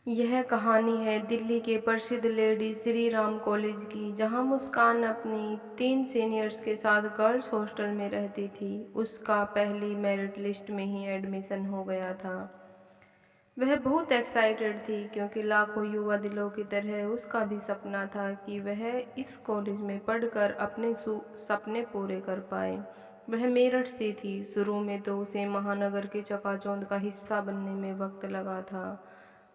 यह कहानी है दिल्ली के प्रसिद्ध लेडी श्री राम कॉलेज की, जहां मुस्कान अपनी 3 सीनियर्स के साथ गर्ल्स हॉस्टल में रहती थी। उसका पहली मेरिट लिस्ट में ही एडमिशन हो गया था। वह बहुत एक्साइटेड थी क्योंकि लाखों युवा दिलों की तरह उसका भी सपना था कि वह इस कॉलेज में पढ़कर अपने सपने पूरे कर पाए। वह मेरठ से थी। शुरू में तो उसे महानगर के चकाचौंध का हिस्सा बनने में वक्त लगा था,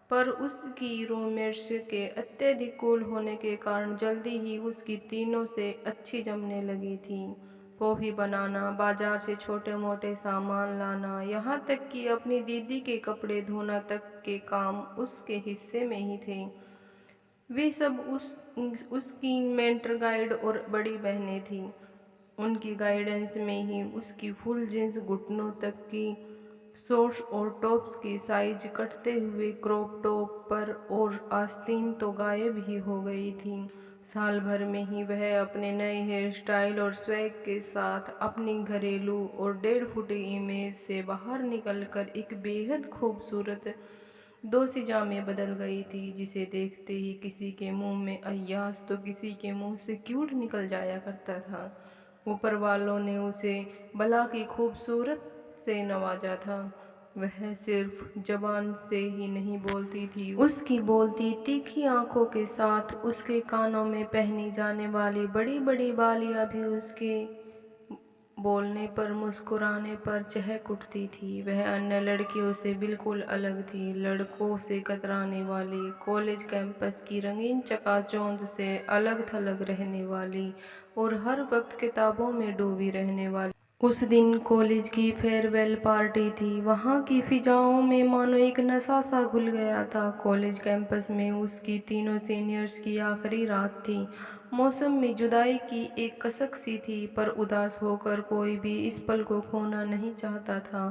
पर उसकी रूममेट्स के अत्यधिक कूल होने के कारण जल्दी ही उसकी तीनों से अच्छी जमने लगी थी। कॉफ़ी बनाना, बाजार से छोटे मोटे सामान लाना, यहाँ तक कि अपनी दीदी के कपड़े धोना तक के काम उसके हिस्से में ही थे। वे सब उसकी मेंटर गाइड और बड़ी बहनें थीं। उनकी गाइडेंस में ही उसकी फुल जींस घुटनों तक की शॉर्ट्स और टॉप्स की साइज कटते हुए क्रॉप टॉप पर और आस्तीन तो गायब ही हो गई थी। साल भर में ही वह अपने नए हेयर स्टाइल और स्वैग के साथ अपनी घरेलू और 1.5 फुट इमेज से बाहर निकलकर एक बेहद खूबसूरत दोसिजा में बदल गई थी, जिसे देखते ही किसी के मुंह में अय्यास तो किसी के मुंह से क्यूट निकल जाया करता था। ऊपर वालों ने उसे भला की खूबसूरत से नवाजा था। वह सिर्फ जबान से ही नहीं बोलती थी, उसकी बोलती तीखी आंखों के साथ उसके कानों में पहनी जाने वाली बड़ी बड़ी बालियां भी उसके बोलने पर, मुस्कुराने पर चहक उठती थी। वह अन्य लड़कियों से बिल्कुल अलग थी, लड़कों से कतराने वाली, कॉलेज कैंपस की रंगीन चकाचौंध से अलग थलग रहने वाली और हर वक्त किताबों में डूबी रहने वाली। उस दिन कॉलेज की फेयरवेल पार्टी थी। वहाँ की फिजाओं में मानो एक नशा सा घुल गया था। कॉलेज कैंपस में उसकी तीनों सीनियर्स की आखिरी रात थी। मौसम में जुदाई की एक कसक सी थी, पर उदास होकर कोई भी इस पल को खोना नहीं चाहता था।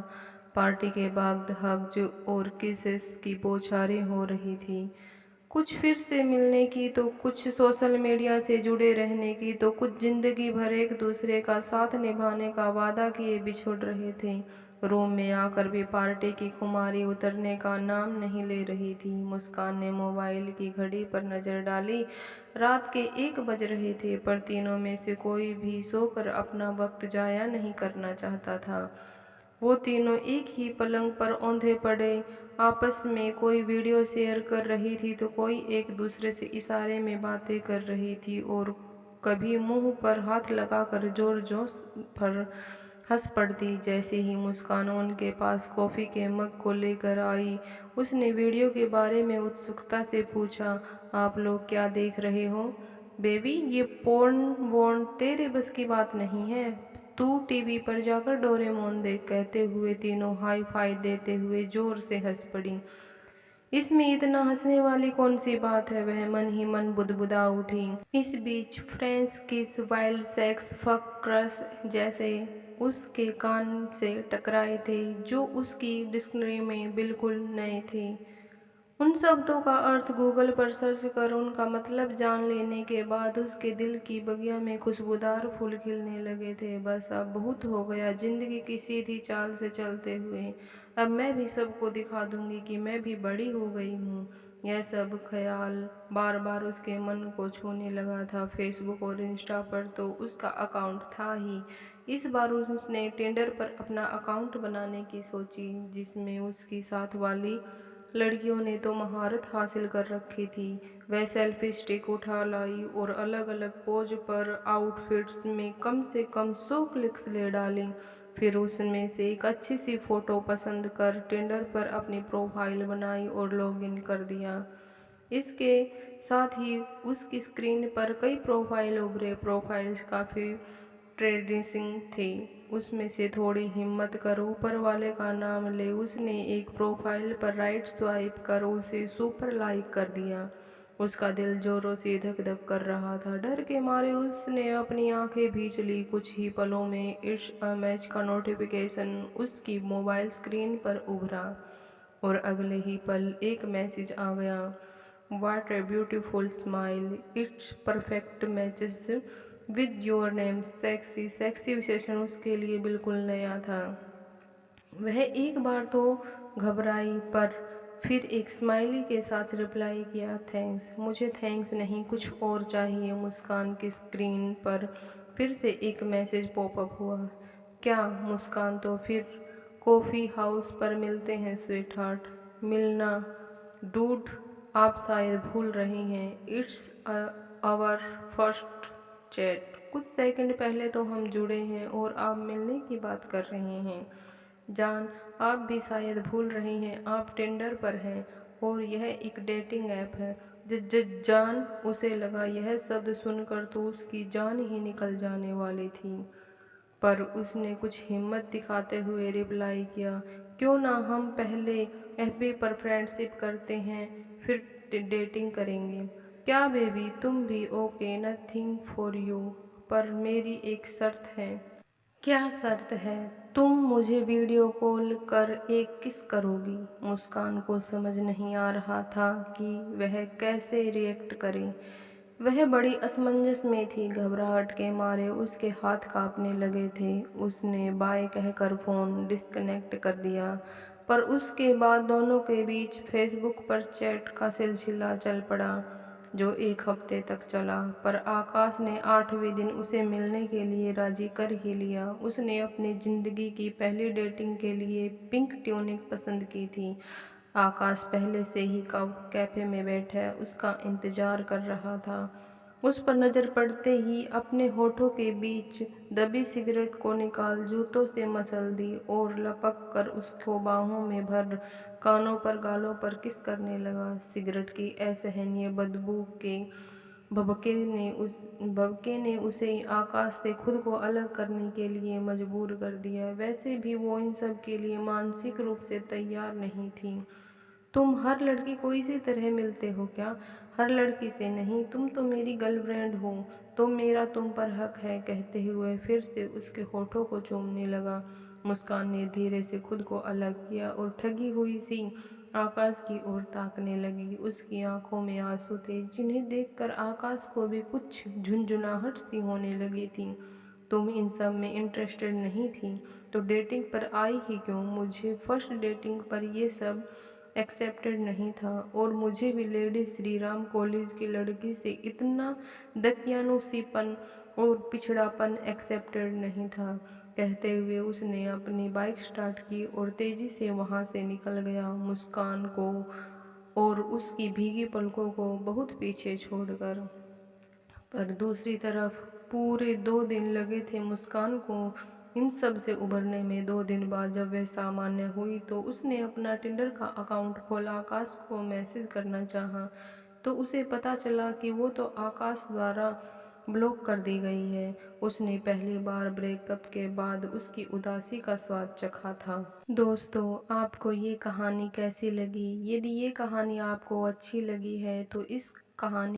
पार्टी के बाद हग्स और किसेस की बौछारें हो रही थी। कुछ फिर से मिलने की, तो कुछ सोशल मीडिया से जुड़े रहने की, तो कुछ जिंदगी भर एक दूसरे का साथ निभाने का वादा किए बिछुड़ रहे थे। रूम में आकर भी पार्टी की खुमारी उतरने का नाम नहीं ले रही थी। मुस्कान ने मोबाइल की घड़ी पर नजर डाली। रात के 1 बज रहे थे, पर तीनों में से कोई भी सोकर अपना वक्त जाया नहीं करना चाहता था। वो तीनों एक ही पलंग पर औंधे पड़े आपस में कोई वीडियो शेयर कर रही थी, तो कोई एक दूसरे से इशारे में बातें कर रही थी और कभी मुंह पर हाथ लगाकर जोर जोश पर हंस पड़ती। जैसे ही मुस्कान उनके पास कॉफी के मग को लेकर आई, उसने वीडियो के बारे में उत्सुकता से पूछा, आप लोग क्या देख रहे हो? बेबी, ये पोर्न वोर्न तेरे बस की बात नहीं है। तू टीवी पर जाकर डोरेमोन देख, कहते हुए तीनों हाई फाई देते हुए जोर से हंस पड़ी। इसमें इतना हंसने वाली कौन सी बात है? वह मन ही मन बुदबुदा उठी। इस बीच French kiss, wild sex, fuck, crush जैसे उसके कान से टकराए थे, जो उसकी डिक्शनरी में बिल्कुल नए थे। उन शब्दों का अर्थ गूगल पर सर्च कर उनका मतलब जान लेने के बाद उसके दिल की बगिया में खुशबूदार फूल खिलने लगे थे। बस अब बहुत हो गया जिंदगी की सीधी चाल से चलते हुए। अब मैं भी सबको दिखा दूंगी कि मैं भी बड़ी हो गई हूँ। यह सब ख्याल बार बार उसके मन को छूने लगा था। फेसबुक और इंस्टा पर तो उसका अकाउंट था ही। इस बार उसने टिंडर पर अपना अकाउंट बनाने की सोची, जिसमें उसकी साथ वाली लड़कियों ने तो महारत हासिल कर रखी थी। वह सेल्फी स्टिक उठा लाई और अलग अलग पोज पर आउटफिट्स में कम से कम 100 क्लिक्स ले डाली। फिर उसमें से एक अच्छी सी फोटो पसंद कर टिंडर पर अपनी प्रोफाइल बनाई और लॉगिन कर दिया। इसके साथ ही उसकी स्क्रीन पर कई प्रोफाइल उभरे। प्रोफाइल्स काफ़ी ट्रेडिशिंग थी। उसमें से थोड़ी हिम्मत कर ऊपर वाले का नाम ले उसने एक प्रोफाइल पर राइट स्वाइप कर उसे सुपर लाइक कर दिया। उसका दिल जोरों से धक धक कर रहा था। डर के मारे उसने अपनी आंखें भींच ली। कुछ ही पलों में इट्स अ मैच का नोटिफिकेशन उसकी मोबाइल स्क्रीन पर उभरा और अगले ही पल एक मैसेज आ गया, what a beautiful smile, it's perfect matches with your name sexy. Sexy विशेषण उसके लिए बिल्कुल नया था। वह एक बार तो घबराई, पर फिर एक स्माइली के साथ रिप्लाई किया, थैंक्स। मुझे थैंक्स नहीं, कुछ और चाहिए। मुस्कान की स्क्रीन पर फिर से एक मैसेज पॉपअप हुआ। क्या? मुस्कान, तो फिर कॉफ़ी हाउस पर मिलते हैं स्वीटहार्ट। मिलना? डूड, आप शायद भूल रही हैं, इट्स आवर फर्स्ट चैट। कुछ सेकंड पहले तो हम जुड़े हैं और आप मिलने की बात कर रहे हैं। जान, आप भी शायद भूल रही हैं, आप टिंडर पर हैं और यह एक डेटिंग ऐप है। ज ज जान, उसे लगा यह शब्द सुनकर तो उसकी जान ही निकल जाने वाली थी, पर उसने कुछ हिम्मत दिखाते हुए रिप्लाई किया, क्यों ना हम पहले एफबी पर फ्रेंडशिप करते हैं, फिर डेटिंग करेंगे। क्या बेबी, तुम भी? ओके, नथिंग फॉर यू, पर मेरी एक शर्त है। क्या शर्त है? तुम मुझे वीडियो कॉल कर एक किस करोगी। मुस्कान को समझ नहीं आ रहा था कि वह कैसे रिएक्ट करे। वह बड़ी असमंजस में थी, घबराहट के मारे उसके हाथ कांपने लगे थे। उसने बाय कहकर फ़ोन डिस्कनेक्ट कर दिया, पर उसके बाद दोनों के बीच फेसबुक पर चैट का सिलसिला चल पड़ा, जो एक हफ्ते तक चला। पर आकाश ने 8वें दिन उसे मिलने के लिए राजी कर ही लिया। उसने अपनी ज़िंदगी की पहली डेटिंग के लिए पिंक ट्यूनिक पसंद की थी। आकाश पहले से ही कैफ़े में बैठा उसका इंतज़ार कर रहा था। उस पर नज़र पड़ते ही अपने होठों के बीच दबी सिगरेट को निकाल जूतों से मसल दी और लपक कर उसको बाहों में भर कानों पर गालों पर किस करने लगा। सिगरेट की असहनीय बदबू के भभके ने उसे आकाश से खुद को अलग करने के लिए मजबूर कर दिया। वैसे भी वो इन सब के लिए मानसिक रूप से तैयार नहीं थी। तुम हर लड़की को इसी तरह मिलते हो क्या? हर लड़की से नहीं, तुम तो मेरी गर्लफ्रेंड हो, तो मेरा तुम पर हक है, कहते हुए फिर से उसके होठों को चूमने लगा। मुस्कान ने धीरे से खुद को अलग किया और ठगी हुई सी आकाश की ओर ताकने लगी। उसकी आंखों में आंसू थे, जिन्हें देखकर आकाश को भी कुछ झुंझुनाहट सी होने लगी थी। तुम इन सब में इंटरेस्टेड नहीं थी, तो डेटिंग पर आई ही क्यों? मुझे फर्स्ट डेटिंग पर ये सब एक्सेप्टेड नहीं था, और मुझे भी लेडी श्री राम कॉलेज की लड़की से इतना दकियानुसीपन और पिछड़ापन एक्सेप्टेड नहीं था। कहते हुए उसने अपनी बाइक स्टार्ट की और तेजी से वहां से निकल गया, मुस्कान को और उसकी भीगी पलकों को बहुत पीछे छोड़कर। पर दूसरी तरफ पूरे 2 दिन लगे थे मुस्कान को इन सब से उभरने में। 2 दिन बाद जब वह सामान्य हुई तो उसने अपना टिंडर का अकाउंट खोला, आकाश को मैसेज करना चाहा, तो उसे पता चला कि वो तो आकाश द्वारा ब्लॉक कर दी गई है। उसने पहली बार ब्रेकअप के बाद उसकी उदासी का स्वाद चखा था। दोस्तों, आपको ये कहानी कैसी लगी? यदि ये कहानी आपको अच्छी लगी है तो इस कहानी